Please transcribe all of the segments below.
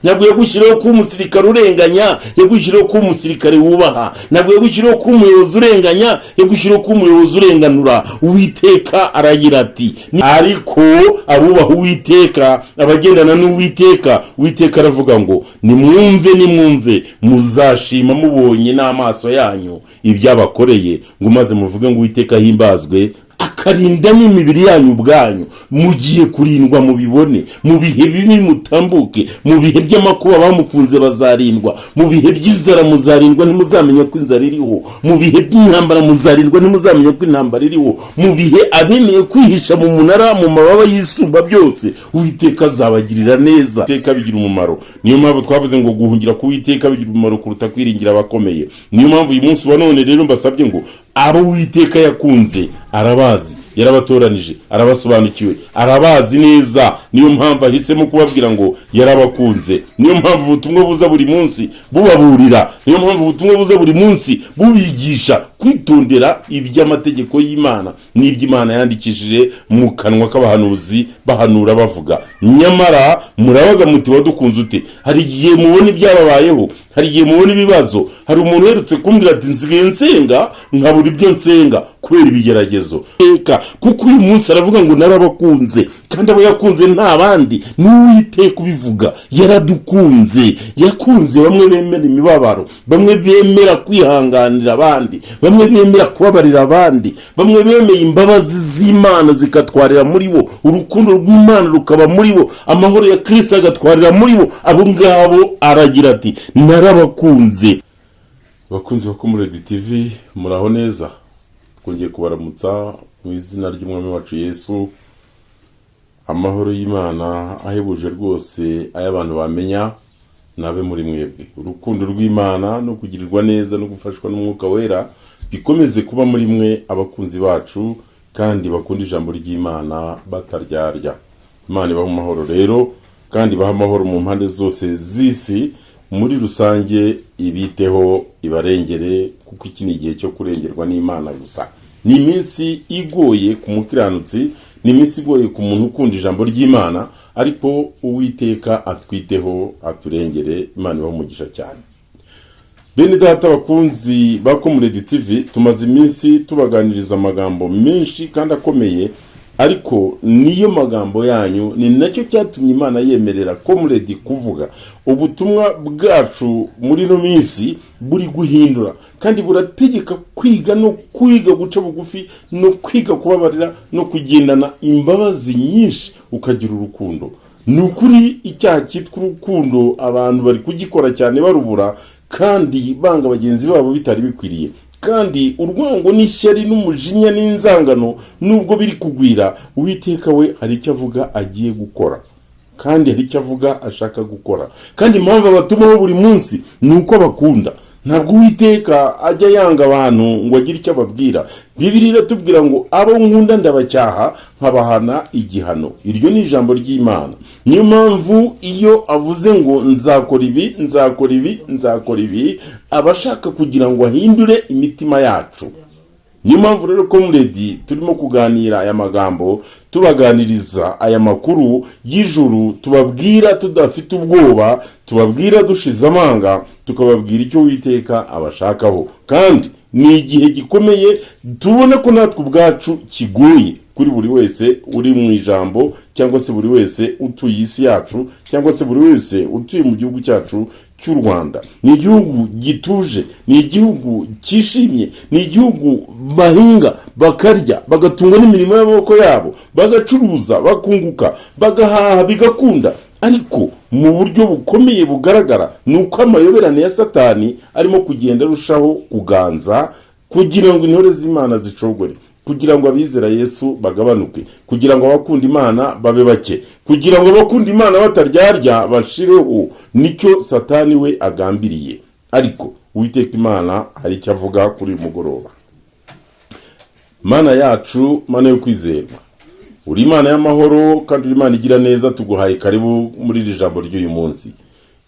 ntabwo yagushyiriyeho kuba umusirikare urenganya, yagushyiriyeho kuba umusirikare wubaha. Ntabwo yagushyiriyeho kuba umuyobozi urenganya, yagushyiriyeho kuba umuyobozi urenganura. Uwiteka aragira ati ariko abubaha Uwiteka, abagendana n'Uwiteka, Uwiteka aravuga ngo nimwumve muzashima mubonye n'amaso yanyu ibyabakoreye, ngo maze muvuge ngo Uwiteka himbazwe, akarinda n'imibiri yanyu ubwanyu, mugiye kurindwa mubibone. Mu bihe bibi mutambuke, mu bihe by'amakuba bamukunze bazarindwa, mu bihe by'inzara muzarindwa ntimuzamenya ko inzara iriho, mu bihe by'intambara muzarindwa ntimuzamenya ko intambara iriho, mu bihe abemeye kwihisha mu munara mu mababa y'isumba byose, Uwiteka azabagirira neza. Uwiteka bigira umumaro. Niyo mpamvu twavuze ngo guhungira ku Uwiteka bigira umumaro kuruta kwiringira abakomeye. Niyo mpamvu uyu munsi wa none rero mbasabye ngo abo Uwiteka yakunze arabazi, yarabatoranije, arabasobanukiwe, arabazi neza. Niyo mpamvu ahisemo kubabwira ngo yarabakunze. Niyo mpamvu ubutumwa buza buri munsi bubaburira, niyo mpamvu ubutumwa buza buri munsi bubigisha kwitondera iby'amategeko y'Imana n'iby'Imana yandikishije mu kanwa k'abahanuzi bahanura bavuga. Nyamara murabaza muti wadukunze ute? Hari igihe mubona ibyababayeho, hari igihe mubona ibibazo. Hari umuntu uherutse kumbwira ati nsigaye nsenga nkabura ibyo nsenga kubera ibigeragezo. Kuko uyu munsi aravuga ngo narabakunze, kandi abo yakunze nta bandi ni Uwiteka ubivuga. Yaradukunze, yakunze bamwe bemera imibabaro, bamwe bemera kwihanganira abandi, bamwe bemera kubabarira abandi, bamwe bemeye imbabazi z'Imana zikatwarira muri bo, urukundo rw'Imana rukaba muri bo, amahoro ya Kristo agatwarira muri bo. Abo ngabo aragira ati narabakunze. Bakunzi bakomuredi TV, muraho neza? Twongeye kubaramutsa mu izina ry'Umwami wacu Yesu. Amahoro y'Imana ahebuje rwose ay'abantu bamenya nabe muri mwebwe. Urukundo rw'Imana no kugirirwa neza no gufashwa n'Umwuka Wera bikomeze kuba muri mwe, abakunzi bacu kandi bakunda ijambo ry'Imana bataryarya. Imana ibahe amahoro rero, kandi ibahe amahoro mu mpande zose z'isi. Muri rusange ibiteho, ibarengere, kuko iki ni igihe cyo kurengerwa n'Imana gusa. Ni iminsi igoye ku mukiranutsi, ni iminsi igoye ku muntu ukunda ijambo ry'Imana, ariko Uwiteka atwiteho, aturengere. Imana ibahe umugisha cyane. Bene data bakunzi ba Komuredi TV, tumaze iminsi tubaganiriza amagambo menshi kandi akomeye, ariko niyo magambo yanyu ni nacyo cyatumye Imana yemerera Komuredi kuvuga. Ubutumwa bwacu muri no minsi buri guhindura, kandi burategeka kwiga no kwiga guca bugufi, no kwiga kubabarira, no kugendana imbabazi nyinshi, ukagira urukundo. Nukuri icyaha cyitwa urukundo abantu bari kugikora cyane barubura, kandi banga bagenzi babo bitari bikwiriye. Kandi urwango n'ishyari n'umujinya n'inzangano nubwo biri kugwira, Uwiteka we hari icyo avuga agiye gukora, kandi hari icyo avuga ashaka gukora. Kandi impamvu abatumaho buri munsi ni uko bakunda. Ntabwo Uwiteka ajya yanga abantu ngo agire icyo ababwira. Bibiliya iratubwira ngo abo nkunda ndabacyaha nkabahana igihano. Iryo ni ijambo ry'Imana. Niyo mpamvu iyo avuze ngo nzakora ibi, nzakora ibi, nzakora ibi, abashaka kugira ngo ahindure imitima yacu. Niyo mpamvu rero Komuredi turimo kuganira aya magambo, tubaganiriza aya makuru y'ijuru, tubabwira tudafite ubwoba, tubabwira dushize amanga, tukababwira icyo Uwiteka abashakaho. Kandi ni igihe gikomeye, tubona ko natwe ubwacu kigoye kuri buri wese uri mu ijambo, cyangwa se buri wese utuye isi yacu, cyangwa se buri wese utuye mu gihugu cyacu cy'u Rwanda. Ni igihugu gituje, ni igihugu cyishimye, ni igihugu bahinga bakarya bagatungwa n'imirimo y'amaboko yabo, bagacuruza bakunguka, bagahaha bigakunda. Ariko mu buryo bukomeye bugaragara ni uko amayoberane ya Satani arimo kugenda arushaho kuganza, kugira ngo intore z'Imana zicogore, kugira ngo abizera Yesu bagabanuke, kugira ngo abakunda Imana babe bake, kugira ngo abakunda Imana bataryarya bashireho. Nicyo Satani we agambiriye. Ariko Uwiteka Imana hari icyo avuga kuri uyu mugoroba. Mana yacu, Mana yo kwizerwa, uri Imana y'amahoro kandi uri Imana igira neza. Tuguhaye karibu muri iri jambo ry'uyu munsi.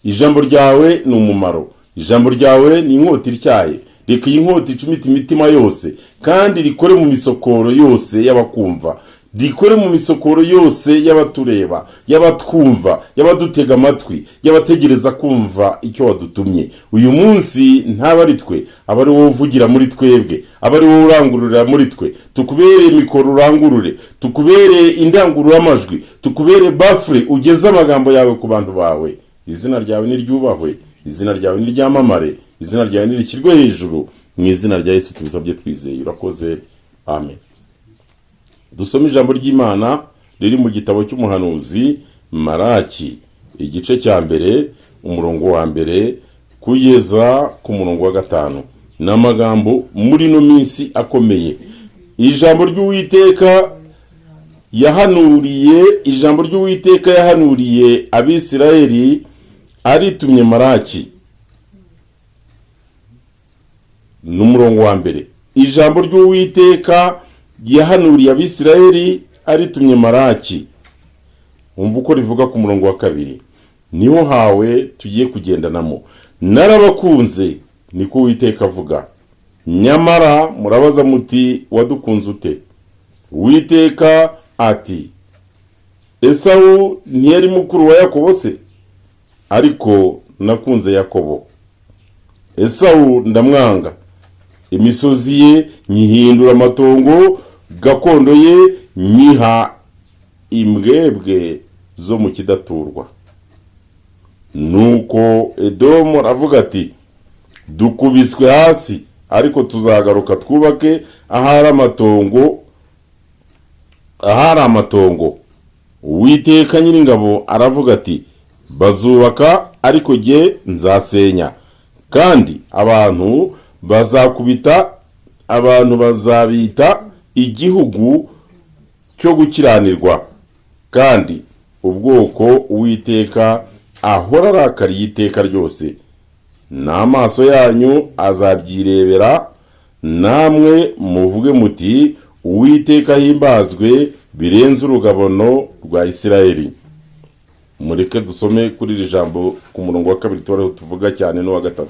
Ijambo ryawe ni umumaro, ijambo ryawe ni inkota ityaye. Reka iyi nkota icumite imitima yose, kandi rikore mu misokoro yose y'abakumva. rikore mu misokoro yose y'abatureba, y'abatwumva, y'abadutega amatwi, y'abategereza kumva icyo wadutumye. Uyu munsi ntaba ari twe, aba ari wowe uvugira muri twebwe, aba ari wowe urangururira muri twe. Tukubereye mikoro urangurure, tukubereye indangururamajwi, tukubereye bafure ugeze amagambo yawe ku bantu bawe. Izina ryawe niryubahwe, izina ryawe niryamamare, izina ryawe nirikirwe hejuru. Mu izina rya Yesu tubisabye twizeye. Urakoze. Amen. Dusome ijambo ry'Imana riri mu gitabo cy'umuhanuzi Maraki, igice cya mbere, umurongo wa mbere kugeza ku murongo wa 5. N'amagambo muri no minsi akomeye. Ijambo ry'Uwiteka yahanuriye Abisirayeli aritumye Maraki. N'umurongo wa mbere. Ijambo ry'Uwiteka yahanuriye Abisirayeli aritumye Maraki. Umva uko rivuga ku murongo wa 2. Niho hawe tugiye kugendanamo. Narabakunze niko Uwiteka avuga. Nyamara murabaza muti wadukunze ute? Uwiteka ati, Esawu ntiyari mukuru wa Yakobo se? Ariko nakunze Yakobo. Esawu ndamwanga, imisozi ye nyihindura amatongo, gakondo ye nyiha imbwebwe zo mu kidaturwa. Nuko Edomu aravuga ati, dukubiswe hasi, ariko tuzagaruka twubake ahari amatongo. Uwiteka Nyiringabo aravuga ati, bazubaka ariko jye nzasenya, kandi abantu bazabita igihugu cyo gukiranirwa, kandi ubwoko Uwiteka ahora arakariye iteka ryose. N'amaso yanyu azabyirebera, namwe muvuge muti Uwiteka himbazwe birenze urugabano rwa Isirayeli. Mureke dusome kuri iri jambo ku murongo wa 2 tuvuga cyane no wa 3.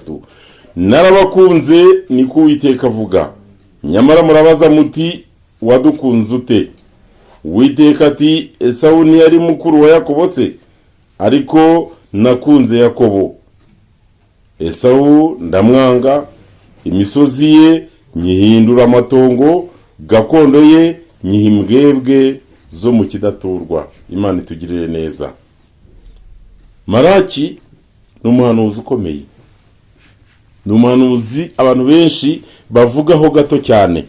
Narabakunze niko Uwiteka avuga. Nyamara murabaza muti wadukunze ute? Uwiteka ati, Esawu ntiyari mukuru wa Yakobo se? Ariko nakunze Yakobo. Esawu ndamwanga, imisozi ye nyihindura amatongo, gakondo ye nyihimbwebwe zo mu kidaturwa. Imana itugirire neza. Maraki n'umuhanuzi ukomeye. N'umuhanuzi abantu benshi bavugaho gato cyane.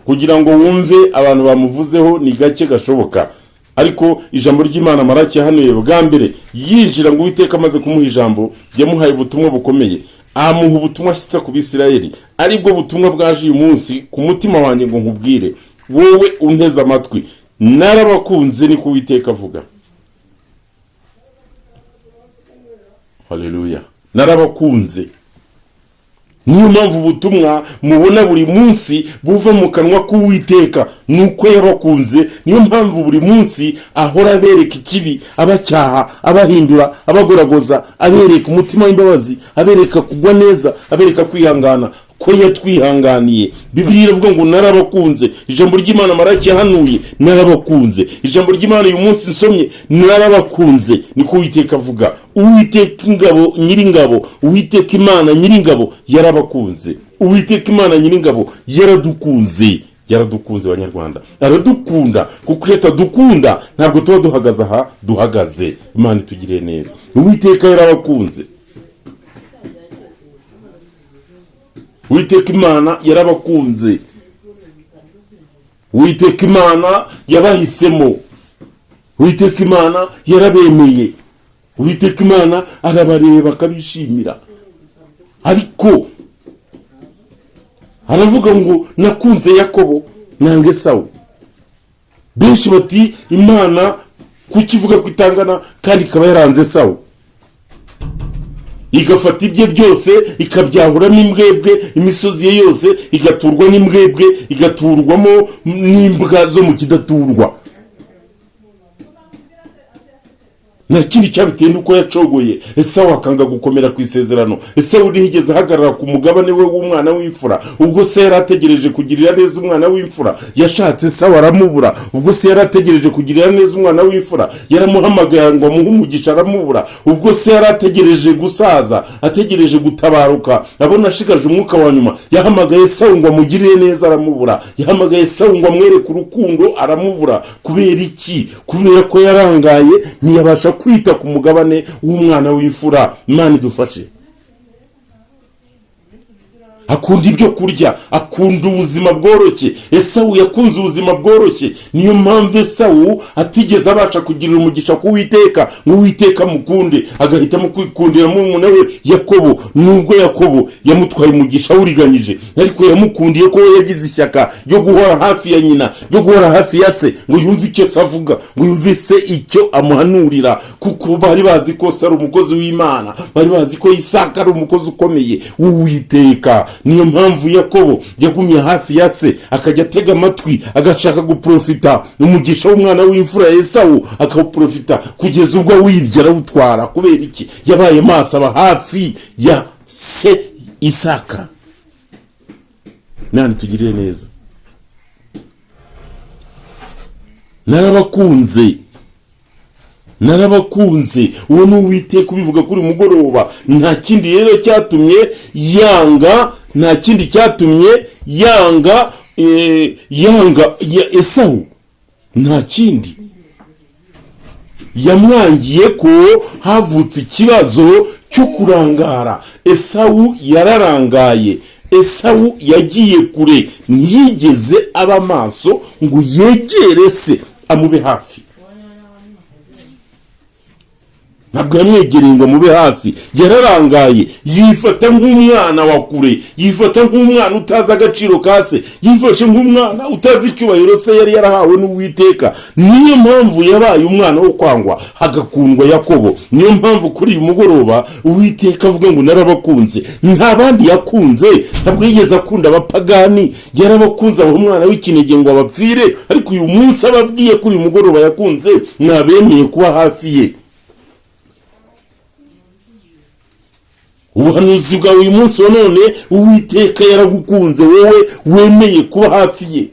Kugira ngo wumve abantu bamuvuzeho ni gake gashoboka. Ariko ijambo ry'Imana Maraki yahanuye bwa mbere yinjira ngo Uwiteka amaze kumuha ijambo, yamuhaye ubutumwa bukomeye. Amuha ubutumwa ashyitsa ku Bisirayeli, aribwo butumwa bwaje uyu munsi ku mutima wanjye ngo nkubwire wowe unteze amatwi. Narabakunze niko Uwiteka avuga. Haleluya. Narabakunze. Niyo mpamvu ubutumwa mubona buri munsi buva mu kanwa k'Uwiteka, nuko yabakunze. Niyo mpamvu buri munsi ahora abereka ikibi, abacyaha, abahindura, abagoragoza, abereka umutima w'imbabazi, abereka kugwa neza, abereka kwihangana, ko yatwihanganiye. Bibiliya iravuga ngo narabakunze. Ijambo ry'Imana Maraki yahanuye, narabakunze. Ijambo ry'Imana uyu munsi nsomye, narabakunze niko Uwiteka avuga. Uwiteka ingabo, Nyiringabo, Uwiteka Imana Nyiringabo yarabakunze. Uwiteka Imana Nyiringabo yaradukunze. Yaradukunze Abanyarwanda. Aradukunda, kuko yatadukunda ntabwo tuba duhagaze aha duhagaze. Imana itugirire neza. Uwiteka yarabakunze. Uwiteka Imana yarabakunze. Uwiteka Imana yabahisemo. Uwiteka Imana yarabemeye. Uwiteka Imana arabareba akabishimira. Ariko aravuga ngo nakunze Yakobo nange Esawu. Benshi bati Imana kukivuga ko itangana kandi ikaba yaranze Esawu, igafata ibye byose ikabyahuramo imbwebwe, imisozi ye yose igaturwa n'imbwebwe, igaturwamo n'imbwa zo mu kidaturwa. nta kindi cyabitewe nuko yacogoye. Esawu akanga gukomera ku isezerano. Esawu ntiyigeze ahagarara ku mugabane we w'umwana w'imfura. Ubwo se yari ategereje kugirira neza umwana w'imfura, yashatse Esawu aramubura. Ubwo se yari ategereje kugirira neza umwana w'imfura, yaramuhamagaye ngo amuhe umugisha aramubura. Ubwo se yari ategereje gusaza, ategereje gutabaruka, abona ashigaje umwuka wa nyuma, yahamagaye Esawu ngo amugirire neza aramubura. Yahamagaye Esawu ngo amwereke urukundo aramubura. Kubera iki? Kubera ko yarangaye, ntiyabasha kwita ku mugabane w'umwana w'imfura. Imana idufashe. Akunda ibyo kurya, akunda ubuzima bworoshye. Esawu yakunze ubuzima bworoshye, niyo mpamvu Esawu atigeze abasha kugirira umugisha ku Uwiteka ngo Uwiteka mukunde, agahitamo kwikundira murumuna we Yakobo. Nubwo Yakobo yamutwaye umugisha uriganyije, ariko yamukundiye ko yagize ishyaka ryo guhora hafi ya nyina, ryo guhora hafi ya se, ngo yumve icyo se avuga, ngo yumve se icyo amuhanurira, kuko bari bazi ko se ari umukozi w'Imana, bari bazi ko Isaka ari umukozi ukomeye w'Uwiteka. Niyo mpamvu Yakobo yagumye hafi ya se, akajya atega amatwi, agashaka guprofita umugisha w'umwana w'imfura ya Esawu, akawuprofita kugeza ubwo wibye arawutwara. Kubera iki? Yabaye maso, aba hafi ya se Isaka. Nani tugirire neza. Narabakunze. Uwo ni Uwiteka ubivuga kuri mugoroba. Nta kindi rero cyatumye yanga, nta kindi cyatumye yanga ya Esawu. Nta kindi. Yamwangiye ko havutse ikibazo cyo kurangara. Esawu yararangaye. Esawu yagiye kure, ntiyigeze aba maso ngo yegere se amube hafi. Ntabwo yamwegereye ngo amube hafi. Yararangaye, yifata nk'umwana wa kure, yifata nk'umwana utazi agaciro ka se, yifashe nk'umwana utazi icyubahiro se yari yarahawe n'Uwiteka. Niyo mpamvu yabaye umwana wo kwangwa, hagakundwa Yakobo. Niyo mpamvu kuri uyu mugoroba Uwiteka avuga ngo narabakunze. Nta bandi yakunze, ntabwo yigeze akunda abapagani, yarabakunze abo umwana w'ikinege ngo abapfire. Ariko uyu munsi ababwiye kuri uyu mugoroba yakunze, mwabemeye kuba hafi ye. Ubuhanuzi bwawe uyu munsi wa none, Uwiteka yaragukunze wowe wemeye kuba hafi ye.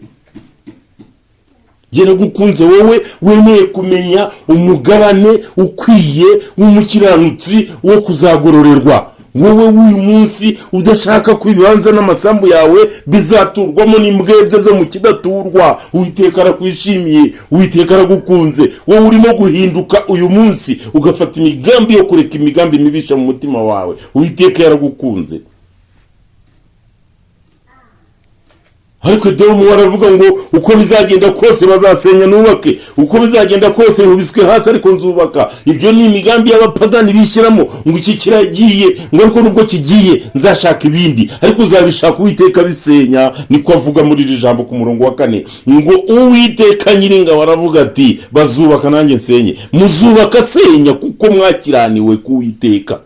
Yaragukunze wowe wemeye kumenya umugabane ukwiye w'umukiranutsi wo kuzagororerwa. Wowe w'uyu munsi udashaka ko ibibanza n'amasambu yawe bizaturwamo n'imbwebwe zo mu kidaturwa. Uwiteka arakwishimiye, Uwiteka aragukunze. Wowe urimo guhinduka uyu munsi, ugafata imigambi yo kureka imigambi mibisha mu mutima wawe. Uwiteka yaragukunze. Ariko Edomu waravuga ngo uko bizagenda kose bazasenya nubake, uko bizagenda kose nkubiswe hasi ariko nzubaka. Ibyo ni imigambi y'abapagani bishyiramo, ngo iki kiragiye, ngo ariko nubwo kigiye nzashaka ibindi, ariko uzabishaka Uwiteka bisenya. Niko avuga muri iri jambo ku murongo wa 4, ngo Uwiteka Nyiringabo aravuga ati bazubaka nanjye nsenye. Muzubaka senya kuko mwakiraniwe ku Uwiteka.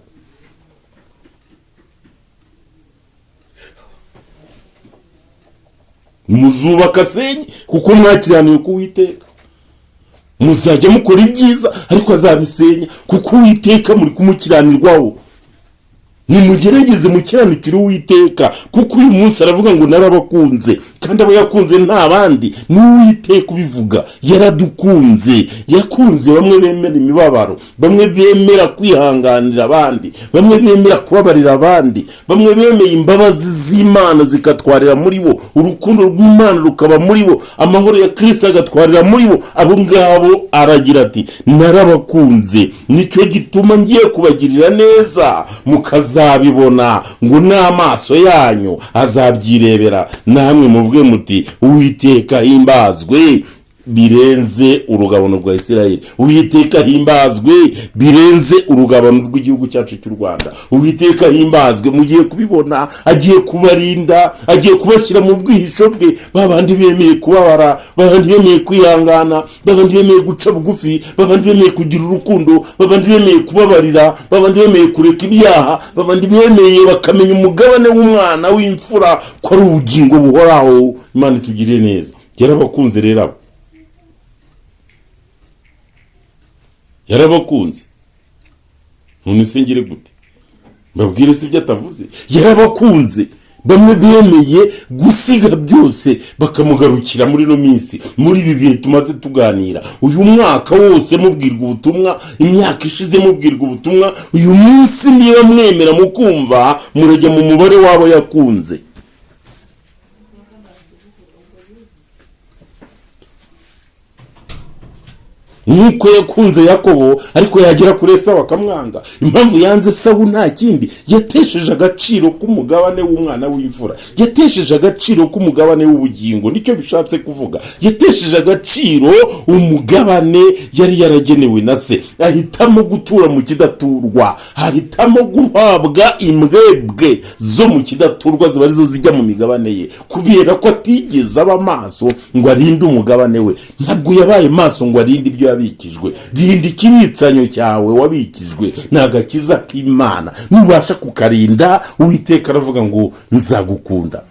Muzubaka senye kuko mwakiraniwe ku Uwiteka. Muzajya mukora ibyiza ariko azabisenya kuko Uwiteka muri kumukiranirwaho. Nimugerageze mukiranukire Uwiteka, kuko uyu munsi aravuga ngo narabakunze. Kandi abo yakunze nta bandi, ni Uwiteka ubivuga. Yaradukunze. Yakunze bamwe bemera imibabaro, bamwe bemera kwihanganira abandi, bamwe bemera kubabarira abandi, bamwe bemeye imbabazi z'Imana zikatwarira muri bo, urukundo rw'Imana rukaba muri bo, amahoro ya Kristo agatwarira muri bo. Abo ngabo aragira ati narabakunze, nicyo gituma ngiye kubagirira neza mukazabibona, ngo n'amaso yanyu azabyirebera, namwe muvuge muti Uwiteka himbazwe birenze urugabano rwa Isirayeli. Uwiteka himbazwe birenze urugabano rw'igihugu cyacu cy'u Rwanda. Uwiteka himbazwe, mugiye kubibona, agiye kubarinda, agiye kubashyira mu bwihisho bwe. Babandi bemeye kubabara, babandi bemeye kwihangana, babandi bemeye guca bugufi, babandi bemeye kugira urukundo, babandi bemeye kubabarira, babandi bemeye kureka ibyaha, babandi bemeye bakamenya umugabane w'umwana w'imfura ko ari ubugingo buhoraho. Imana itugirire neza. Yarabakunze rero abo. yarabakunze. None sengere gute mbabwire si ibyo atavuze? Yarabakunze, bamwe bemeye gusiga byose bakamugarukira muri no minsi, muri ibi bihe tumaze tuganira. Uyu mwaka wose mubwirwa ubutumwa, imyaka ishize mubwirwa ubutumwa, uyu munsi niba mwemera mukumva murajya mu mubare wabo yakunze. Nuko yakunze Yakobo, ariko yagera kuri Esawu akamwanga. Impamvu yanze Esawu nta kindi, yatesheje agaciro k'umugabane w'umwana w'imfura, yatesheje agaciro k'umugabane w'ubugingo. Nicyo bishatse kuvuga, yatesheje agaciro umugabane yari yaragenewe na se. Ahitamo gutura mu kidaturwa, ahitamo guhabwa imbwebwe zo mu kidaturwa ziba arizo zijya mu migabane ye, kubera ko atigeze aba maso ngo arinde umugabane we. Ntabwo yabaye maso ngo arinde ibyo yabikijwe. Rinda ikibitsanyo cyawe wabikijwe, n'agakiza k'Imana. Nubasha kukarinda, Uwiteka aravuga ngo nzagukunda.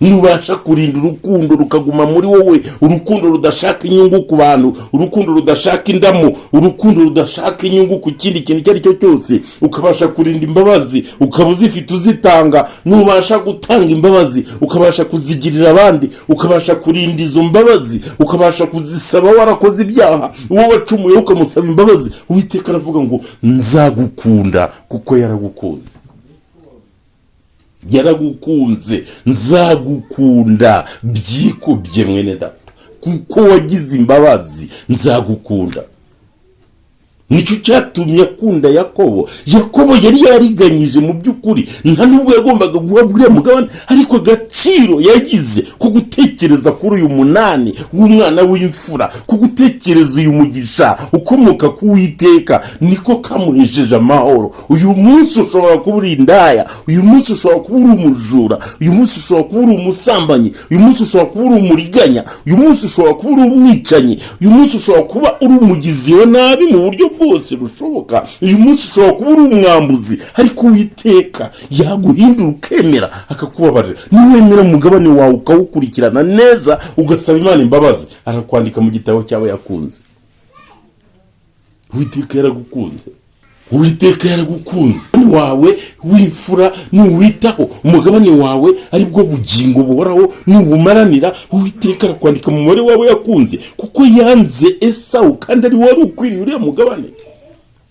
Nubasha kurinda urukundo rukaguma muri wowe, urukundo rudashaka inyungu ku bantu, urukundo rudashaka indamu, urukundo rudashaka inyungu ku kindi kintu icyo ari cyo cyose, ukabasha kurinda imbabazi, ukaba uzifite uzitanga. Nubasha gutanga imbabazi, ukabasha kuzigirira abandi, ukabasha kurinda izo mbabazi, ukabasha kuzisaba warakoze ibyaha, uwo wacumuye ukamusaba imbabazi, Uwiteka aravuga ngo nzagukunda kuko yaragukunze. Yaragukunze, nzagukunda byikubye mwene data, kuko wagize imbabazi, nzagukunda. Nicyo cyatumye akunda Yakobo. Yakobo yari yariganyije mu by'ukuri, nta nubwo yagombaga guhabwa mugabane, ariko agaciro yagize ko gutekereza kuri uyu munani w'umwana w'imfura, ko gutekereza uyu mugisha ukomoka ku Uwiteka, niko kamuhesheje amahoro. Uyu munsi ushobora kuba uri indaya, uyu munsi ushobora kuba uri umujura, uyu munsi ushobora kuba uri umusambanyi, uyu munsi ushobora kuba uri umuriganya, uyu munsi ushobora kuba uri umwicanyi, uyu munsi ushobora kuba uri umugizi wa nabi mu buryo bwose bushoboka, uyu munsi ushobora kuba uri umwambuzi, ariko Uwiteka yaguhindura ukemera akakubabarira. Niwemera umugabane wawe ukawukurikirana neza, ugasaba Imana imbabazi, arakwandika mu gitabo cyawe yakunze. Uwiteka yaragukunze, Uwiteka yaragukunze. Umugabane wawe w'imfura nuwitaho, umugabane wawe ari bwo bugingo buhoraho nubumaranira, Uwiteka arakwandika mu mubare wabo yakunze, kuko yanze Esawu kandi ari wari ukwiriye uriya mugabane.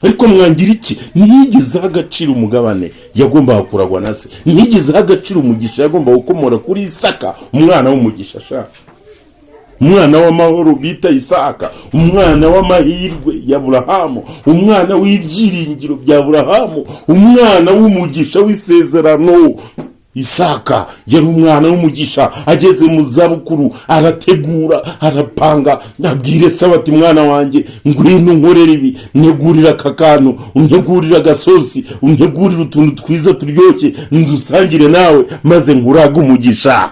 Ariko mwangira iki? Ntiyigeze agaciro umugabane yagombaga kuragwa na se, ntiyigeze agaciro umugisha yagombaga gukomora kuri Isaka, umwana w'umugisha shaka, umwana w'amahoro bita Isaka, umwana w'amahirwe ya Aburahamu, umwana w'ibyiringiro bya Aburahamu, umwana w'umugisha w'isezerano. Isaka yari umwana w'umugisha, ageze mu zabukuru arategura, arapanga, nabwire Esawu ati mwana wanjye ngwino nkorera ibi, negurira aka kantu, untegurira agasosi, untegurira utuntu twiza turyoshye, ndusangire nawe maze nkuraga umugisha.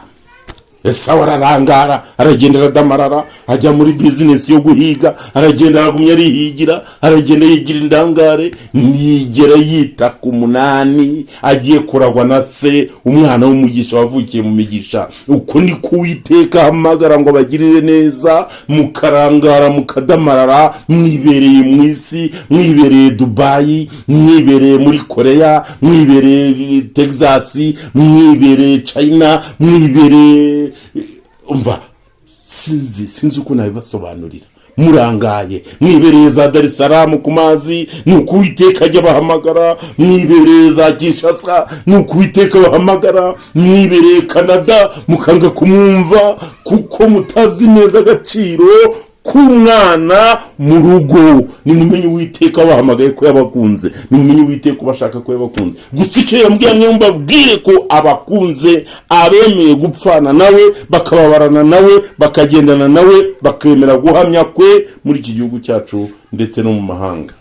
Esawu ararangara, aragenda aradamarara, ajya muri business yo guhiga, aragenda aragumya arihigira, aragenda yigira indangare, ntiyigera yita ku munani agiye kuragwa na se, umwana w'umugisha wavukiye mu migisha. Uko ni ko Uwiteka ahamagara ngo bagirire neza, mukarangara mukadamarara, mwibereye mu isi, mwibereye Dubai, mwibereye muri Korea, mwibereye Texas, mwibereye China, mwibereye umva sinzi uko nabibasobanurira. Murangaye, mwibereye za Dar es Salaam ku mazi, nuko Uwiteka ajya bahamagara, mwibereye za Kinshasa, nuko Uwiteka bahamagara, mwibereye Canada, mukanga kumwumva kuko mutazi neza agaciro k'umwana mu rugo. Nimumenye Uwiteka bahamagaye ko yabakunze, nimumenye Uwiteka bashaka ko yabakunze. Gusa icyo yambwiye mbabwire ko abakunze, abemeye gupfana nawe, bakababarana nawe, bakagendana nawe, bakemera guhamya kwe muri iki gihugu cyacu ndetse no mu mahanga.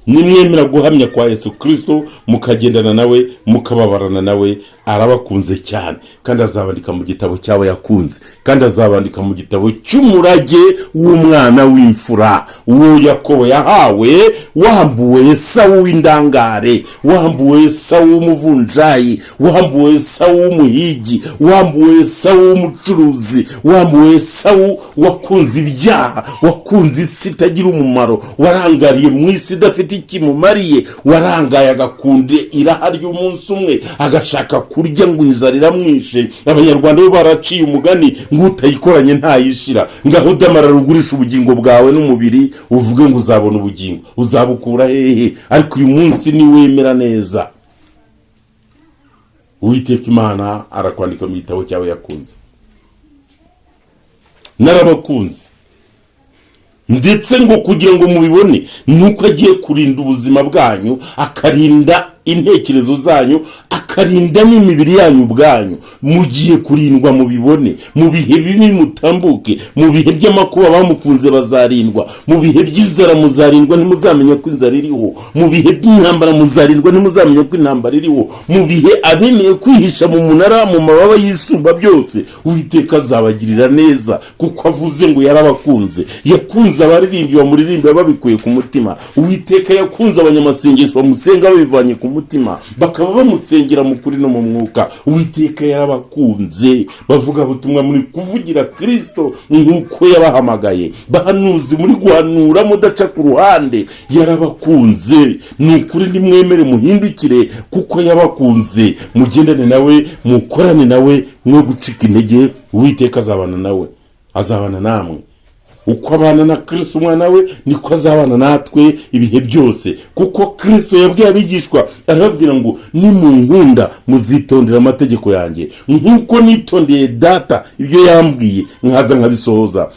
nimwemera guhamya kwa Yesu Kristo mukagendana nawe mukababarana nawe, arabakunze cyane kandi azabandika mu gitabo cyawe yakunze, kandi azabandika mu gitabo cy'umurage w'umwana w'imfura uwo Yakobo yahawe, wambuwe Esawu w'indangare, wambuwe Esawu w'umuvunjayi, wambuwe Esawu w'umuhigi, wambuwe Esawu w'umucuruzi, wambuwe Esawu wakunze ibyaha, wakunze isi itagira umumaro, warangariye mu isi idafite ikimumariye, warangaye agakunde iraha ry'umunsi umwe, agashaka kurya ngo inzara iramwishe. Abanyarwanda bo baraciye umugani ngo utayikoranye ntayishira, ngaho damarara ugurisha ubugingo bwawe n'umubiri uvuge ngo uzabona ubugingo, uzabukura hehe? Ariko uyu munsi ni wemera neza, Uwiteka Imana arakwandika mu gitabo cyawe yakunze. Narabakunze ndetse ngo kugira ngo mubibone nuko agiye kurinda ubuzima bwanyu, akarinda intekerezo zanyu, akarinda n'imibiri yanyu ubwanyu. Mugiye kurindwa mubibone, mu bihe bibi mutambuke, mu bihe by'amakuba bamukunze bazarindwa, mu bihe by'inzara muzarindwa ntimuzamenya ko inzara iriho, mu bihe by'intambara muzarindwa ntimuzamenya ko intambara iriho, mu bihe abemeye kwihisha mu munara mu mababa y'isumba byose, Uwiteka azabagirira neza kuko avuze ngo yarabakunze. Yakunze abaririmbyi bamuririmbira babikuye ku mutima, Uwiteka yakunze abanyamasengesho bamusenga babivanye ku mutima, bakaba bamusengera mu kuri no mu mwuka. Uwiteka yarabakunze, bavuga butumwa muri kuvugira Kristo nk'uko yabahamagaye, bahanuzi muri guhanura mudaca ku ruhande. Yarabakunze, ni ukuri nimwemere muhindukire kuko yabakunze, mugendane nawe, mukorane nawe, mwe gucika intege. Uwiteka azabana nawe, azabana namwe. Uko abana na Kristo umwana we niko azabana natwe ibihe byose, kuko Kristo yabwiye abigishwa arababwira ngo nimunkunda muzitondera amategeko yanjye nk'uko nitondeye data ibyo yambwiye nkaza nkabisohoza.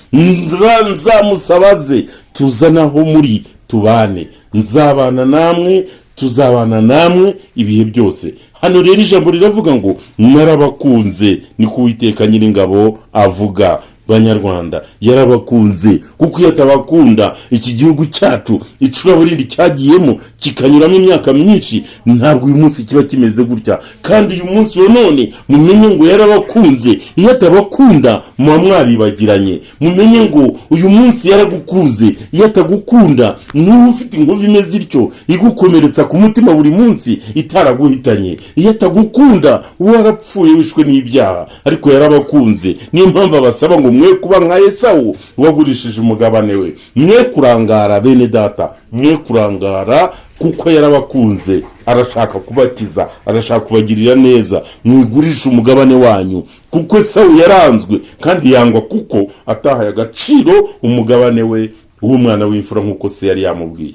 Nzamusabaze tuzanaho muri tubane, nzabana namwe, tuzabana namwe ibihe byose. Hano rero ijambo riravuga ngo narabakunze, niko Uwiteka Nyiringabo avuga. Banyarwanda, yarabakunze kuko yatabakunda iki gihugu cyacu icuraburindi cyagiyemo kikanyuramo imyaka myinshi, ntabwo uyu munsi kiba kimeze gutya. Kandi uyu munsi wa none mumenye ngo yarabakunze, yatabakunda muba mwaribagiranye. Mumenye ngo uyu munsi yaragukunze, yatagukunda n'ubu ufite inkovu imeze ityo igukomeretsa ku mutima buri munsi itaraguhitanye. Yatagukunda warapfuye wishwe n'ibyaha, ariko yarabakunze. Niyo mpamvu abasaba ngo mwe kuba nka Esawu wagurishije umugabane we, mwe kurangara bene data, mwe kurangara kuko yarabakunze. Arashaka kubakiza, arashaka kubagirira neza. Mwigurisha umugabane wanyu kuko Esawu yaranzwe kandi yangwa kuko atahaye agaciro umugabane we w'umwana w'imfura nk'uko se yari yamubwiye.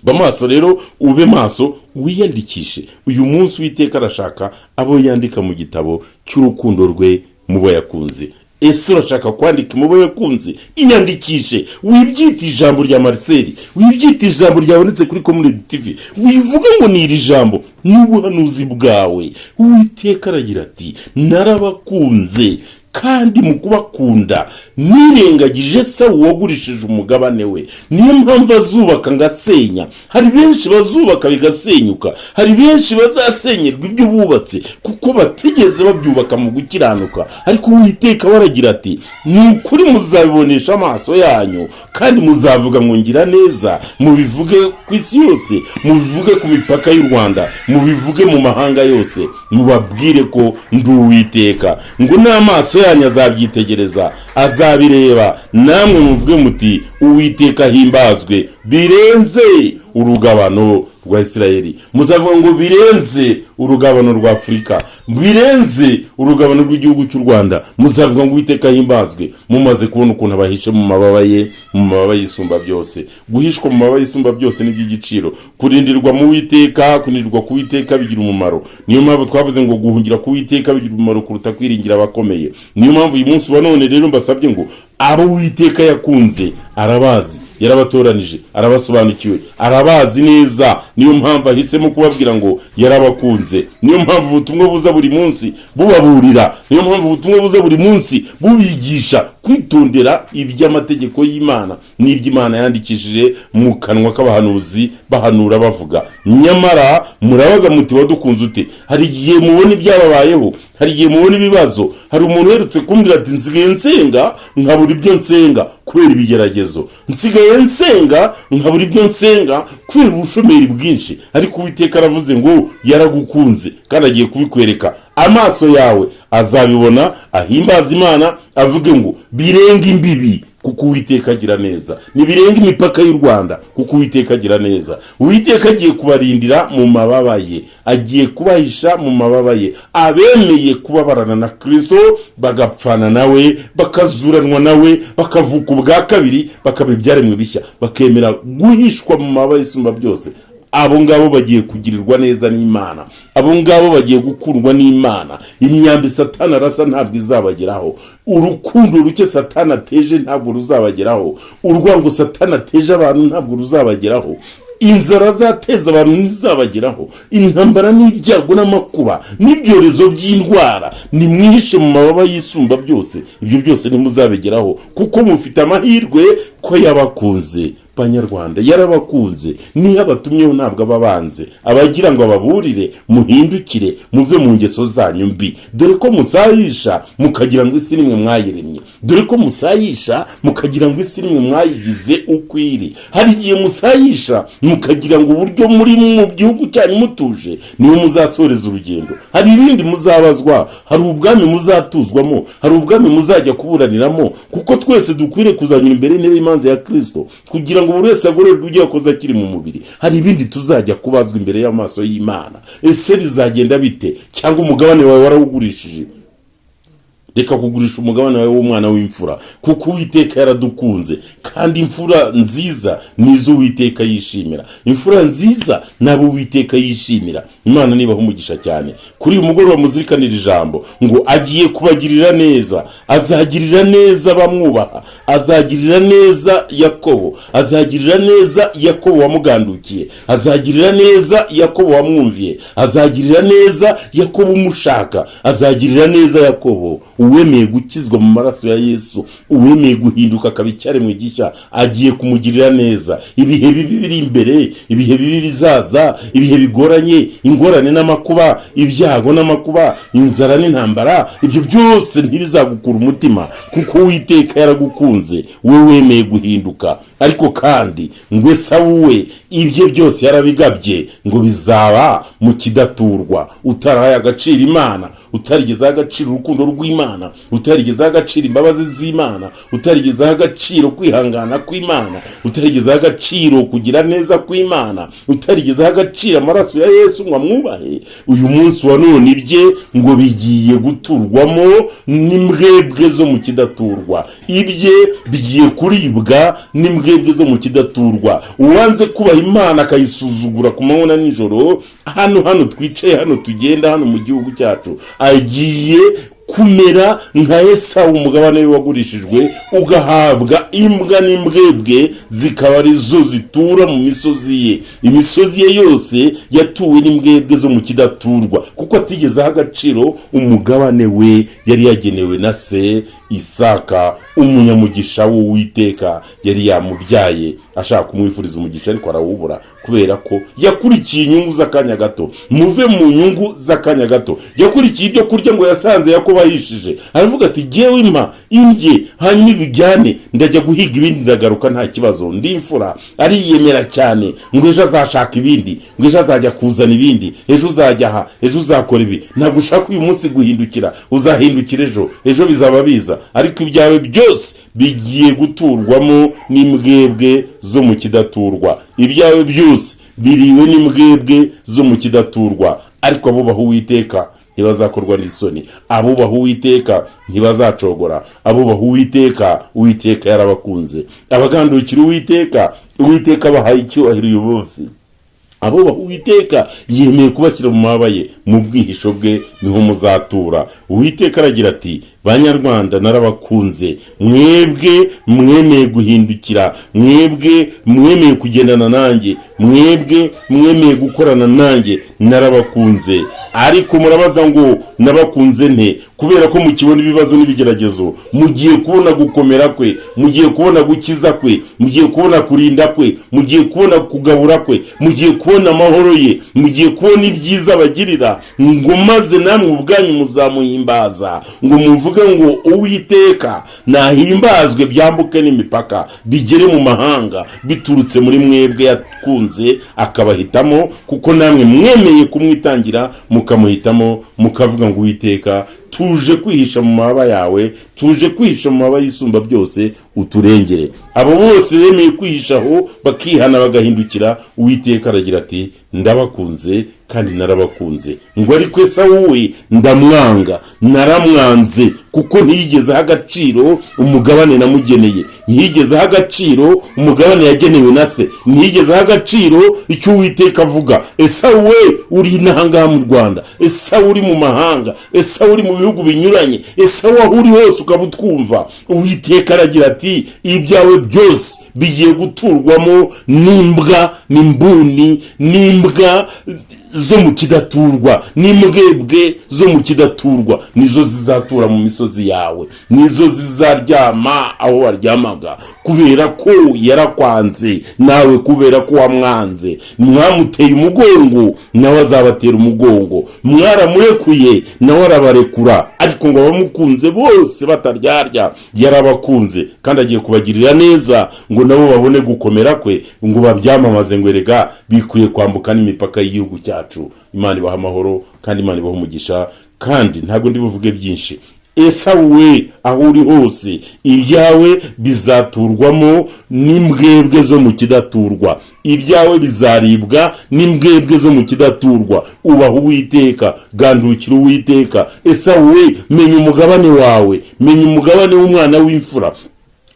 Bamaso rero, ube maso, wiyandikishe. Uyu munsi Uwiteka arashaka abo yandika mu gitabo cy'urukundo rwe mu bo yakunze. Ese urashaka kwandika mu bo yakunze? Iyandikishe. Wibyita ijambo rya Marcel, wibyita ijambo ryabonetse kuri Community TV, wivuga ngo ni iri jambo n'ubuhanuzi bwawe. Uwiteka aragira ati narabakunze, kandi mu kubakunda nirengagije Esawu wagurishije umugabane we. Niyo mpamvu azubaka ngasenya. Hari benshi bazubaka bigasenyuka, hari benshi bazasenyerwa ibyo bubatse kuko batigeze babyubaka mu gukiranuka. Ariko Uwiteka waragira ati ni ukuri muzabibonesha amaso yanyu, kandi muzavuga ngo ngira neza, mubivuge ku isi yose, mubivuge ku mipaka y'u Rwanda, mubivuge mu mahanga yose, mubabwire ko ndi Uwiteka. Ngo n'amaso yanyu azabyitegereza, azabireba, namwe muvuge muti Uwiteka himbazwe, birenze urugabano rwa Isirayeli. Muzavuga ngo birenze urugabano rwa Afurika, birenze urugabano rw'igihugu cy'u Rwanda. Muzavuga ngo Uwiteka himbazwe, mumaze kubona ukuntu abahishe mu mababa ye, mu mababa y'isumba byose. Guhishwa mu mababa y'isumba byose ni by'igiciro. Kurindirwa mu Uwiteka, kurindirwa ku Uwiteka bigira umumaro. Niyo mpamvu twavuze ngo guhungira ku Uwiteka bigira umumaro kuruta kwiringira abakomeye. Niyo mpamvu uyu munsi wa none rero mbasabye ngo abo Uwiteka yakunze arabazi, yarabatoranije, arabasobanukiwe, arabazi neza. Niyo mpamvu ahisemo kubabwira ngo yarabakunze. Niyo mpamvu ubutumwa buza buri munsi bubaburira, niyo mpamvu ubutumwa buza buri munsi bubigisha kwitondera iby'amategeko y'Imana n'iby'Imana yandikishije mu kanwa k'abahanuzi bahanura bavuga. Nyamara murabaza muti wadukunze ute? Hari igihe mubona ibyababayeho, hari igihe mubona ibibazo. Hari umuntu uherutse kumbwira ati nsigaye nsenga nkabura ibyo nsenga kubera ibigeragezo, nsigaye nsenga nkabura ibyo nsenga kubera ubushomeri bwinshi. Ariko Uwiteka aravuze ngo yaragukunze kandi agiye kubikwereka. Amaso yawe azabibona, ahimbaza Imana, avuge ngo birenga imbibi kuko Uwiteka agira neza, nibirenga imipaka y'u Rwanda kuko Uwiteka agira neza. Uwiteka agiye kubarindira mu mababa ye, agiye kubahisha mu mababa ye. Abemeye kubabarana na Kristo bagapfana nawe, bakazuranwa nawe, bakavuka ubwa kabiri, bakaba ibyaremwe bishya, bakemera guhishwa mu mababa y'Isumba byose, abo ngabo bagiye kugirirwa neza n'Imana. Abo ngabo bagiye gukundwa n'Imana. Imyambi Satani arasa ntabwo izabageraho, urukundo ruke Satani ateje ntabwo ruzabageraho, urwango Satani ateje abantu ntabwo ruzabageraho, inzara zateza abantu ntizabageraho, intambara n'ibyago n'amakuba n'ibyorezo by'indwara. Nimwihishe mu mababa y'Isumba byose, ibyo byose nimuzabigeraho kuko mufite amahirwe ko yabakunze. Banyarwanda, yarabakunze, niyo abatumyeho ntabwo ababanze, abagira ngo ababurire muhindukire muve mu ngeso zanyu mbi. Dore ko musayisha mukagira ngo isi nimwe mwayiremye, dore ko musayisha mukagira ngo isi nimwe mwayigize ukwiri. Hari igihe musayisha mukagira ngo uburyo muri mu gihugu cyanyu mutuje niyo muzasoreza urugendo. Hari ibindi muzabazwa, hari ubwami muzatuzwamo, hari ubwami muzajya kuburaniramo, kuko twese dukwiriye kuzanyura imbere y'intebe y'imanza ya Kristo kugira ngo buri wese agororerwe ibyo yakoze akiri mu mubiri. Hari ibindi tuzajya kubazwa imbere y'amaso y'Imana. Ese bizagenda bite? Cyangwa umugabane wawe warawugurishije? Reka kugurisha umugabane wawe w'umwana w'imfura, kuko Uwiteka yaradukunze, kandi imfura nziza nizo Uwiteka yishimira. Imfura nziza nabo Uwiteka yishimira. Imana nibaha umugisha cyane. Kuri uyu mugoroba muzirikanira ijambo ngo agiye kubagirira neza, azagirira neza bamwubaha, azagirira neza Yakobo, azagirira neza Yakobo wamugandukiye, azagirira neza Yakobo wamwumviye, azagirira neza Yakobo umushaka, azagirira neza Yakobo uwemeye gukizwa mu maraso ya Yesu, uwemeye guhinduka akaba icyaremwe gishya. Agiye kumugirira neza. Ibihe bibi biri imbere, ibihe bibi bizaza, ibihe bigoranye, ingorane n'amakuba, ibyago n'amakuba, inzara n'intambara, ibyo byose ntibizagukura umutima kuko Uwiteka yaragukunze, wowe wemeye guhinduka. Ariko kandi ngo Esawu we ibye byose yarabigabye ngo bizaba mu kidaturwa. Utarahaye agaciro Imana, utarigeze agaciro urukundo rw'Imana, utarigeze agaciro imbabazi z'Imana, utarigeze agaciro kwihangana kw'Imana, utarigeze agaciro kugira neza kw'Imana, utarigeze agaciro amaraso ya Yesu ngo amwubahe, uyu munsi wa none ibye ngo bigiye guturwamo n'imbwebwe zo mu kidaturwa. Ibye bigiye kuribwa n'imbwebwe zo mu kidaturwa. Uwanze kubaha Imana akayisuzugura ku manywa na nijoro, hano twicaye, hano tugenda, hano mu gihugu cyacu, agiye kumera nka Esawu umugabane we wagurishijwe, ugahabwa imbwa n'imbwebwe zikaba arizo zitura mu misozi ye. Imisozi ye yose yatuwe n'imbwebwe zo mu kidaturwa kuko atigeze agaciro umugabane we yari yagenewe na se Isaka, umunyamugisha w'Uwiteka yari yamubyaye ashaka kumwifuriza umugisha, ariko arawubura kubera ko yakurikiye inyungu z'akanya gato. Muve mu nyungu z'akanya gato. Yakurikiye ibyo kurya ngo yasanze Yakobo ahishije, aravuga ati jyewe impa indye hanyuma ibijyane, ndajya guhiga ibindi ndagaruka nta kibazo, ndi imfura. Ariyemera cyane ngo ejo azashaka ibindi, ngo ejo azajya kuzana ibindi, ejo uzajya aha, ejo uzakora ibi. Ntabwo ushaka uyu munsi guhindukira, uzahindukira ejo bizaba biza. Ariko ibyawe byose bigiye guturwamo n'imbwebwe zo mu kidaturwa. Ibyawe byose biriwe n'imbwebwe zo mu kidaturwa. Ariko abubaha Uwiteka ntibazakorwa n'isoni, abubaha Uwiteka ntibazacogora, abubaha Uwiteka, Uwiteka yarabakunze. Abagandukira Uwiteka bahaye icyubahiro uyu munsi. Abubaha Uwiteka yemeye kubashyira mu mababa ye, mu bwihisho bwe niho muzatura. Uwiteka aragira ati banyarwanda narabakunze, mwebwe mwemeye guhindukira, mwebwe mwemeye kugendana nanjye, mwebwe mwemeye gukorana nanjye, narabakunze. Ariko murabaza ngo nabakunze nte? Kubera ko mukibona ibibazo n'ibigeragezo, mugiye kubona gukomera kwe, mugiye kubona gukiza kwe, mugiye kubona kurinda kwe, mugiye kubona kugabura kwe, mugiye kubona amahoro ye, mugiye kubona ibyiza bagirira, ngo maze namwe ubwanyu muzamuhimbaza, ngo muvuge ngo Uwiteka nahimbazwe, byambuke n'imipaka bigere mu mahanga, biturutse muri mwebwe yakunze akabahitamo, kuko namwe mwemeye kumwitangira mukamuhitamo, mukavuga ngo Uwiteka tuje kwihisha mu mababa yawe, tuje kwihisha mu mababa yisumba byose, uturengere. Abo bose bemeye kwihishaho bakihana bagahindukira, Uwiteka aragira ati ndabakunze kandi narabakunze. Ngo ariko Esawu we ndamwanga, naramwanze, kuko ntiyigeze agaciro umugabane namugeneye, ntiyigeze agaciro umugabane yagenewe na se, ntiyigeze agaciro icyo Uwiteka avuga. Esawu we uri inanga mu Rwanda, Esawu uri mu mahanga, Esawu uri mu bihugu binyuranye, Esawu aho uri hose ukabutwumva, Uwiteka aragira ati ibyawe byose bigiye guturwamo n'imbwa, n'imbuni, n'imbwa zo mu kidaturwa, n'imbwebwe zo mu kidaturwa, nizo zizatura mu misozi yawe, nizo zizaryama aho waryamaga, kubera ko yarakwanze nawe, kubera ko wamwanze. Mwamuteye umugongo nawe azabatera umugongo, mwaramurekuye nawe arabarekura, ariko ngo abamukunze bose bataryarya yarabakunze, kandi agiye kubagirira neza, ngo nabo babone gukomera kwe, ngo babyamamaze, ngo erega bikwiye kwambuka n'imipaka y'igihugu cyacu. Imana ibaha amahoro kandi Imana ibaha umugisha, kandi ntabwo ndi buvuge byinshi. Esawu we aho uri hose ibyawe bizaturwamo n'imbwebwe zo mu kidaturwa, ibyawe bizaribwa n'imbwebwe zo mu kidaturwa. Ubaha Uwiteka, gandukira Uwiteka. Esawu we menya umugabane wawe, menya umugabane w'umwana w'imfura,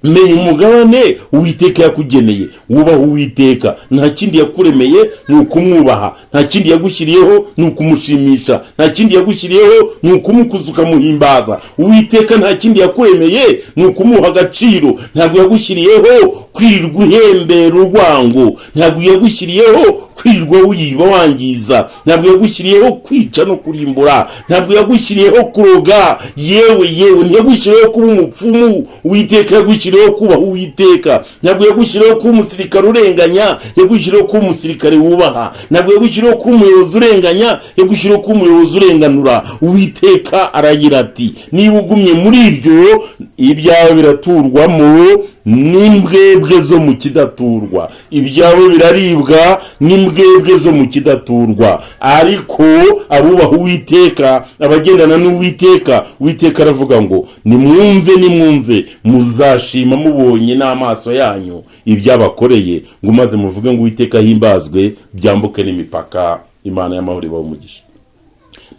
menya umugabane Uwiteka yakugeneye. Wubaha Uwiteka, nta kindi yakuremeye ni ukumwubaha, nta kindi yagushyiriyeho ni ukumushimisha, nta kindi yagushyiriyeho ni ukumukuza ukamuhimbaza. Uwiteka nta kindi yakuremeye ni ukumuha agaciro, ntabwo yagushyiriyeho kwirirwa uhembera urwango, ntabwo yagushyiriyeho kwirirwa wiba wangiza, ntabwo yagushyiriyeho kwica no kurimbura, ntabwo yagushyiriyeho kuroga, yewe ntiyagushyiriyeho kuba umupfumu. Uwiteka yagushyiriyeho kubaha Uwiteka, ntabwo yagushyiriyeho kuba umusirikare urenganya, yagushyiriyeho kuba umusirikare wubaha, ntabwo yagushyiriyeho kuba umuyobozi urenganya, yagushyiriyeho kuba umuyobozi urenganura. Uwiteka aragira ati niba ugumye muri ibyo, ibyawe biraturwamo n'imbwebwe zo mu kidaturwa, ibyawe biraribwa n'imbwebwe zo mu kidaturwa. Ariko abubaha Uwiteka, abagendana n'Uwiteka, Uwiteka aravuga ngo nimwumve muzashima mubonye n'amaso yanyu ibyabakoreye, ngo maze muvuge ngo Uwiteka himbazwe, byambuke n'imipaka. Imana y'amahoro ibahe umugisha.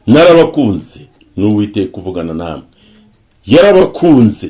Narabakunze n'Uwiteka uvugana namwe, yarabakunze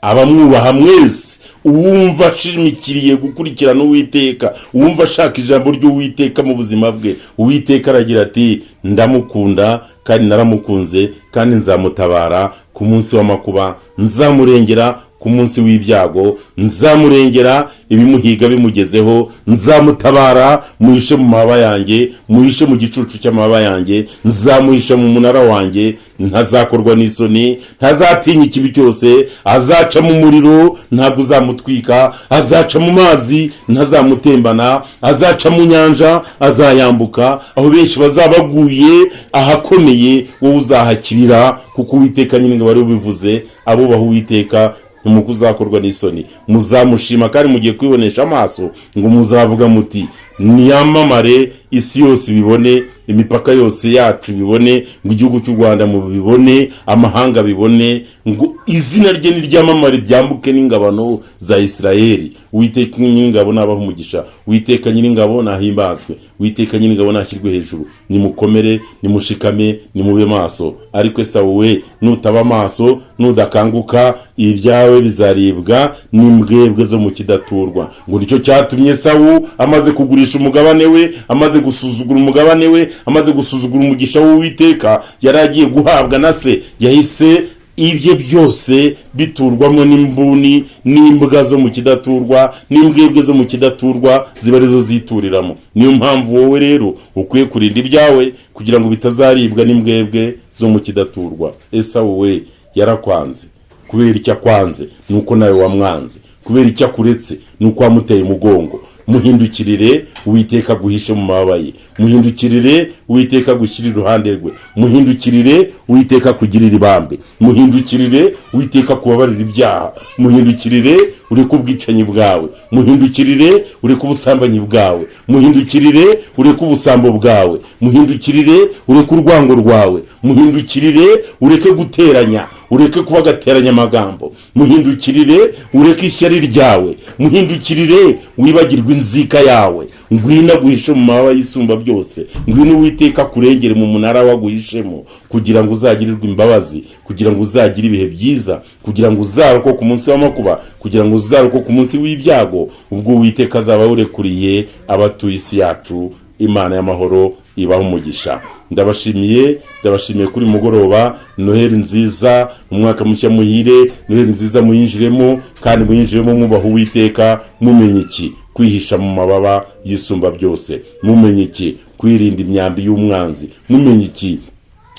abamwubaha mwese. Uwumva ashimikiriye gukurikirana Uwiteka, uwumva ashaka ijambo ry'Uwiteka mu buzima bwe, Uwiteka aragira ati ndamukunda kandi naramukunze, kandi nzamutabara ku munsi w'amakuba, nzamurengera ku munsi w'ibyago, nzamurengera ibimuhiga bimugezeho, nzamutabara muhishe mu mababa yanjye, muhishe mu gicucu cy'amababa yanjye, nzamuhisha mu munara wanjye, ntazakorwa n'isoni, ntazatinya ikibi cyose. Azaca mu muriro ntabwo uzamutwika, azaca mu mazi ntazamutembana, azaca mu nyanja azayambuka. Aho benshi bazabaguye ahakomeye, wowe uzahakirira, kuko Uwiteka nyine ngo bari bivuze, abubaha Uwiteka numuko uzakorwa n'isoni. Muzamushima kandi mugiye kwibonesha amaso, ngo muzavuga muti niyamamare, isi yose bibone, imipaka yose yacu bibone, ngo igihugu cy'u Rwanda mu bibone, amahanga bibone, ngo izina rye niryamamare, byambuke n'ingabano za Isirayeli. Uwiteka nyir'ingabo nabaha umugisha, Uwiteka nyir'ingabo nahimbazwe, Uwiteka nyir'ingabo nashyirwe hejuru. Nimukomere, nimushikame, nimube maso. Ariko Esawu we nutaba maso, nudakanguka, ibyawe bizaribwa n'imbwebwe zo mu kidaturwa. Ngo nicyo cyatumye Esawu amaze kugurisha umugabane we, amaze gusuzugura umugabane we, amaze gusuzugura umugisha w'Uwiteka yari agiye guhabwa na se, yahise ibye byose biturwamo n'imbuni n'imbwa zo mu kidaturwa n'imbwebwe zo mu kidaturwa ziba arizo zituriramo. Niyo mpamvu wowe rero ukwiye kurinda ibyawe kugira ngo bitazaribwa n'imbwebwe zo mu kidaturwa. Esawu we yarakwanze. Kubera icyo akwanze nuko nawe wamwanze. Kubera icyo akuretse nuko wamuteye umugongo. Muhindukirire Uwiteka guhishe mu mababa ye. Muhindukirire Uwiteka gushyira iruhande rwe. Muhindukirire Uwiteka kugirira ibambe. Muhindukirire Uwiteka kubabarira ibyaha. Muhindukirire ureke ubwicanyi bwawe. Muhindukirire ureke ubusambanyi bwawe. Muhindukirire ureke ubusambo bwawe. Muhindukirire ureke urwango rwawe. Muhindukirire ureke guteranya, ureke kuba gateranya amagambo. Muhindukirire ureke ishyari ryawe. Muhindukirire wibagirwe inzika yawe. Ngwino guhishe mu mababa y'isumba byose. Ngwino Uwiteka kurengere mu munara waguhishemo kugira ngo uzagirirwe imbabazi, kugira ngo uzagire ibihe byiza, kugira ngo uzarokoke ku munsi w'amakuba, kugira ngo uzarokoke ku munsi w'ibyago ubwo Uwiteka azaba urekuriye abatuye isi yacu. Imana y'amahoro ibaho umugisha. Ndabashimiye kuri mugoroba. Noheli nziza, umwaka mushya muhire. Noheli nziza muyinjiremo, kandi muyinjiremo mwubaha Uwiteka. Mumenye iki? Kwihisha mu mababa y'isumba byose. Mumenye iki? Kwirinda imyambi y'umwanzi. Mumenye iki?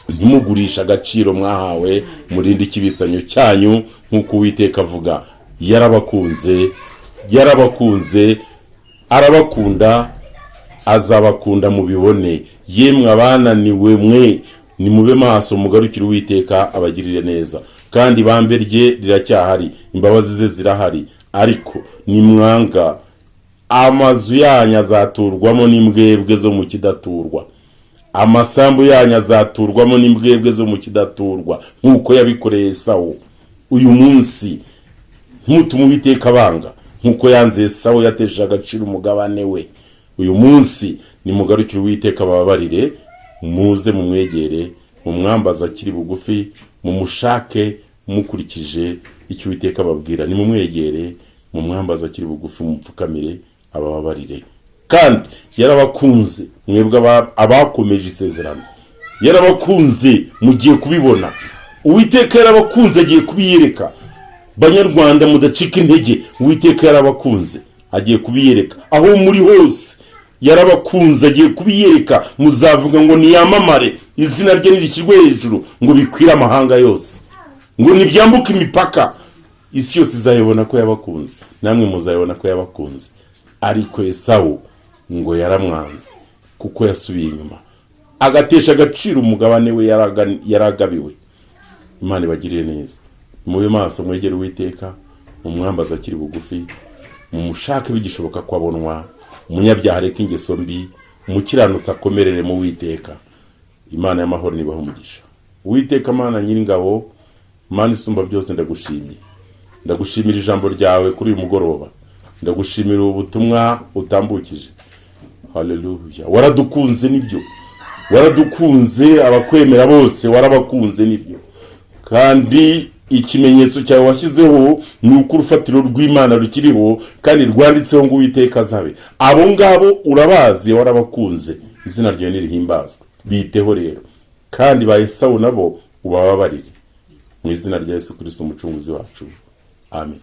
Ntimugurisha agaciro mwahawe, murinde ikibitsanyo cyanyu nk'uko Uwiteka avuga. Yarabakunze, arabakunda, azabakunda mubibone. Yemwe abananiwe mwe, nimube maso mugarukire Uwiteka abagirire neza. Kandi ibambe rye riracyahari, imbabazi ze zirahari. Ariko nimwanga, amazu yanyu azaturwamo n'imbwebwe zo mu kidaturwa. Amasambu yanyu azaturwamo n'imbwebwe zo mu kidaturwa nk'uko yabikoreye Esawu. Uyu munsi ntutuma Uwiteka banga nk'uko yanze Esawu yateje agaciro umugabane we. Uyu munsi nimugarukire Uwiteka bababarire, muze mumwegere, mumwambaza akiri bugufi, mumushake mukurikije icyo Uwiteka babwira. Nimumwegere, mumwambaza akiri bugufi, mupfukamire abababarire. Kandi yarabakunze mwebwe abakomeje isezerano. Yarabakunze mugiye kubibona. Uwiteka yarabakunze agiye kubiyereka. Banyarwanda mudacika intege, Uwiteka yarabakunze agiye kubiyereka. Aho muri hose yarabakunze agiye kubiyereka. Muzavuga ngo niyamamare, izina rye nirishyirwe hejuru, ngo bikwire amahanga yose, ngo nibyambuke imipaka. Isi yose izayibona ko yabakunze, namwe muzayibona ko yabakunze. Ariko Esawu ngo yaramwanze kuko yasubiye inyuma, agatesha agaciro umugabane we yaragabiwe. Imana ibagirire neza. Mube maso mwegere Uwiteka, umwambaza akiri bugufi, mumushake bigishoboka ko abonwa. Umunyabyaha reka ingeso mbi, umukiranutsi akomerere mu Uwiteka. Imana y'amahoro nibaho umugisha. Uwiteka Mana nyiringabo, Mana isumba byose, ndagushimira ijambo ryawe kuri uyu mugoroba. Ndagushimira ubutumwa utambukije. Haleluya. Waradukunze nibyo. Waradukunze, abakwemera bose warabakunze nibyo. Kandi ikimenyetso cyawe washyizeho ni uko urufatiro rw'Imana rukiriho kandi rwanditseho ngo Uwiteka azabe. Abo ngabo urabazi, warabakunze. Izina ryawe nirihimbazwe. Biteho rero. Kandi ba Esawu nabo ubababarire. Mu izina rya Yesu Kristo umucunguzi wacu. Amen.